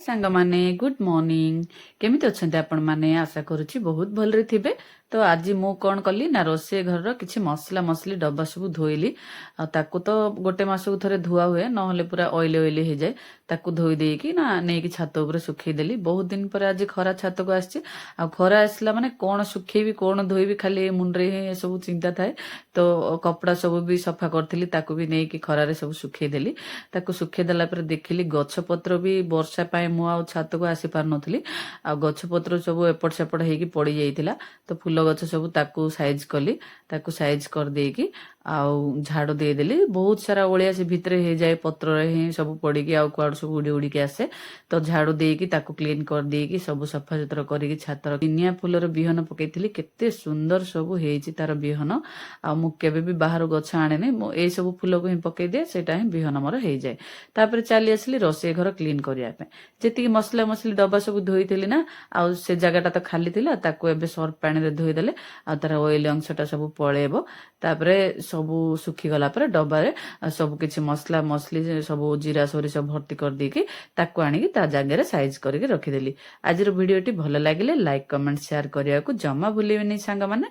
सांग माने good morning केमिति अछंते आपण माने आशा करूची बहुत भलरे थिबे। तो आज मु कौन कली ना रोषे घर किछि मसला मसली डब्बा सब धोइली आ ताकू तो गोटे मासकु थरे धुआ हुए नहले पूरा ऑयली ऑयली हे जाए ताकू धोई देकी ना नेकी छात ऊपर सुखई देली। बहुत दिन पर आज खरा छात को आछि आ खरा आसला माने कोन सुखेबी कोन धोइबी खाली मुंडरे हे सब चिंता थाए। तो कपड़ा सब भी सफा करथिली ताकू भी नेकी खरारे सब सुखई देली। ताकू सुखे देला पर देखिली गछ पत्र भी वर्षा पाए मु आ छात को आसी पार नथली आ गछ पत्र सब एपट सेपट हेकी पड़ी जाइतिला। तो फूल गछ सब ताकू साइज कली ताकू साइज कर देकी आउ झाड़ू दे देली। बहुत सारा ओलिया से भितरे हे जाए पत्र रे सब पड़ीकी आउ कुआड़ सब उड़ी उड़ी के आसे। तो झाड़ू देकी ताकू क्लीन कर देकी सब सफा सुतरा करिकी छातर दुनिया फूलर बिहन पकेइथिली केते सुंदर सब हेछि तार बिहन। आ मु केबे भी बाहर गछ आने नै मु ए सब फूल को ही पकेइ दे सेटा ही बिहन मोर हे जाए। तापर चली आसली रोषे घर क्लीन करिया पे जेति मसला मसली डब्बा सब धोइथिली ना आ से जगहटा तो खाली थिला ताकू एबे सर्फ पानी रे धोइ देले आ तार ऑयल अंशटा सब पळेबो। तापरे सब सुखी गला पर डब्बा रे सब किछि मसला मसली सब जीरा सोरी सब भर्ती कर देकी ताकू आनी ता जगह रे साइज करके रखी देली। आज रो वीडियोटी भलो लागिले लाइक कमेंट शेयर करिया को जम्मा भूलिबेनी सांग माने।